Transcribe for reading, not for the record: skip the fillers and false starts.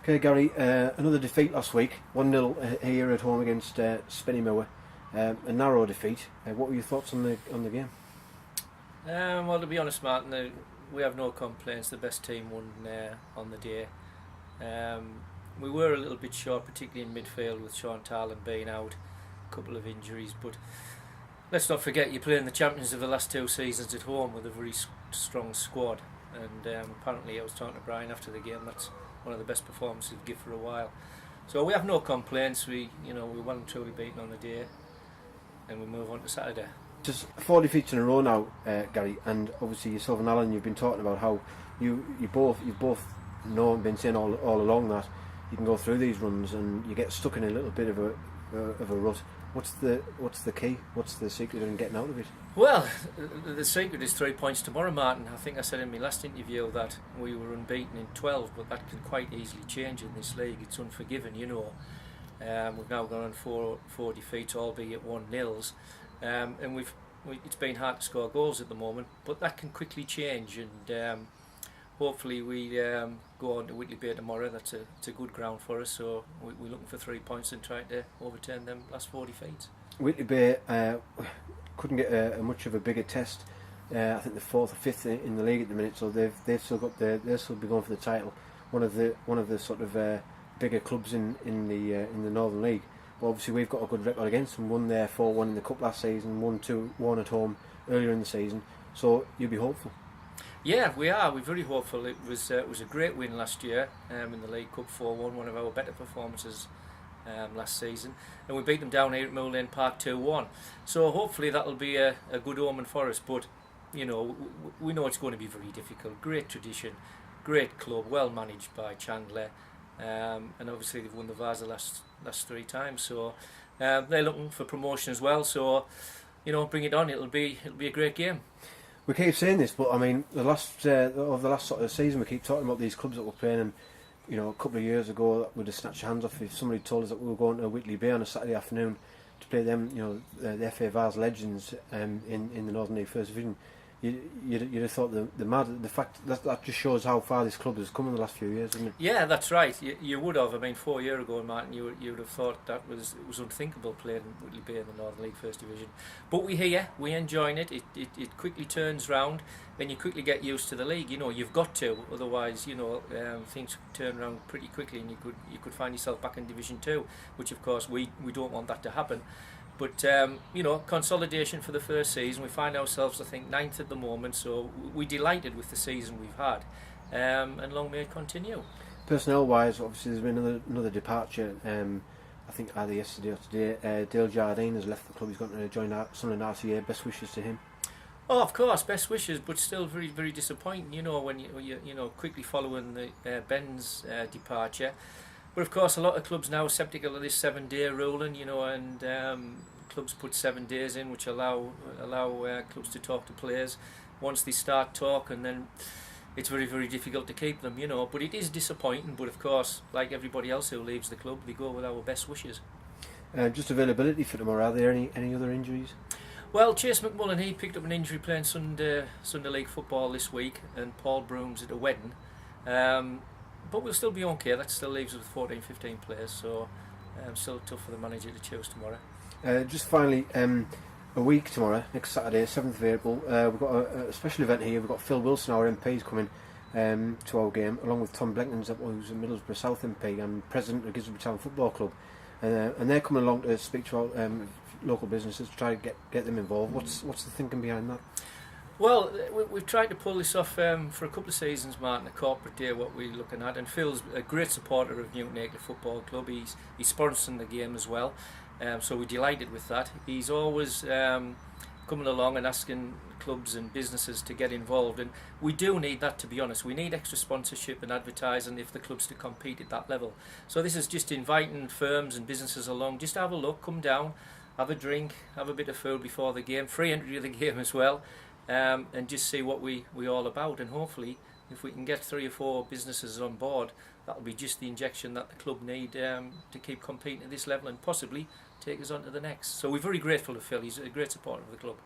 Okay, Gary, another defeat last week, 1-0 here at home against Spinneymoor. A narrow defeat. What were your thoughts on the game? Well, to be honest, Martin, we have no complaints. The best team won on the day. We were a little bit short, particularly in midfield with Sean Tarlin being out, a couple of injuries. But let's not forget, you're playing the champions of the last 2 seasons at home with a very strong squad. And apparently, I was talking to Brian after the game. That's one of the best performances we've given for a while. So we have no complaints. We well and truly beaten on the day, and we move on to Saturday. Just 4 defeats in a row now, Gary, and obviously yourself and Alan, you've been talking about how you've both known, been saying all along that you can go through these runs and you get stuck in a little bit of a rut. What's the key? What's the secret in getting out of it? Well, the secret is 3 points tomorrow, Martin. I think I said in my last interview that we were unbeaten in 12, but that can quite easily change in this league. It's unforgiving, you know. We've now gone on four defeats, albeit 1-0s, and it's been hard to score goals at the moment, but that can quickly change. And hopefully we go on to Whitley Bay tomorrow. It's a good ground for us, so we're looking for 3 points and trying to overturn them last 4 defeats. Whitley Bay couldn't get a much of a bigger test. I think they're 4th or 5th in the league at the minute, so they've still got they'll still be going for the title. One of the sort of bigger clubs in the Northern League. But obviously we've got a good record against them. Won there 4-1 in the cup last season, 1-2-1 at home earlier in the season. So you'll be hopeful. Yeah, we are. We're very hopeful. It was a great win last year in the League Cup 4-1, one of our better performances last season, and we beat them down here at Mill Lane Park 2-1. So hopefully that'll be a good omen for us. But you know, we know it's going to be very difficult. Great tradition, great club, well managed by Chandler, and obviously they've won the Vase the last 3 times. So they're looking for promotion as well. So you know, bring it on. It'll be a great game. We keep saying this, but I mean, over the last sort of season, we keep talking about these clubs that we're playing, and you know, a couple of years ago, we'd have snatched your hands off if somebody told us that we were going to Whitley Bay on a Saturday afternoon to play them, you know, the FA Vase legends in the Northern League First Division. You'd have thought the fact that just shows how far this club has come in the last few years, doesn't it? Yeah, that's right. You would have. I mean, 4 years ago, Martin, you would have thought that it was unthinkable playing Whitley Bay in the Northern League First Division. But we're here, we're enjoying it. It quickly turns round, and you quickly get used to the league. You know, you've got to, otherwise, you know, things turn around pretty quickly, and you could find yourself back in Division 2, which of course we don't want that to happen. But you know, consolidation for the first season. We find ourselves, I think, 9th at the moment. So we're delighted with the season we've had, and long may it continue. Personnel-wise, obviously, there's been another departure. I think either yesterday or today. Dale Jardine has left the club. He's going to join Sunderland RCA. Best wishes to him. Oh, of course, best wishes, but still very, very disappointing. You know, when you know, quickly following the Ben's departure. But of course, a lot of clubs now are sceptical of this 7-day ruling, you know, and clubs put 7 days in, which allow clubs to talk to players. Once they start talking, then it's very, very difficult to keep them, you know. But it is disappointing. But of course, like everybody else who leaves the club, we go with our best wishes. Just availability for tomorrow. Are there any other injuries? Well, Chase McMullen, he picked up an injury playing Sunday League football this week, and Paul Broom's at a wedding. But we'll still be okay. That still leaves us with 14-15 players, so still tough for the manager to choose tomorrow. Just finally, a week tomorrow, next Saturday, 7th of April, we've got a special event here. We've got Phil Wilson, our MP, is coming to our game, along with Tom Blenkins, who's a Middlesbrough South MP and president of Gisborne Town Football Club, and they're coming along to speak to our local businesses to try to get them involved. What's the thinking behind that? Well, we've tried to pull this off for a couple of seasons, Martin, a corporate day, what we're looking at. And Phil's a great supporter of Newton Acre Football Club. He's sponsoring the game as well, so we're delighted with that. He's always coming along and asking clubs and businesses to get involved. And we do need that, to be honest. We need extra sponsorship and advertising if the club's to compete at that level. So this is just inviting firms and businesses along. Just have a look, come down, have a drink, have a bit of food before the game. Free entry to the game as well. And just see what we're all about, and hopefully if we can get 3 or 4 businesses on board, that'll be just the injection that the club need to keep competing at this level and possibly take us on to the next. So we're very grateful to Phil. He's a great supporter of the club.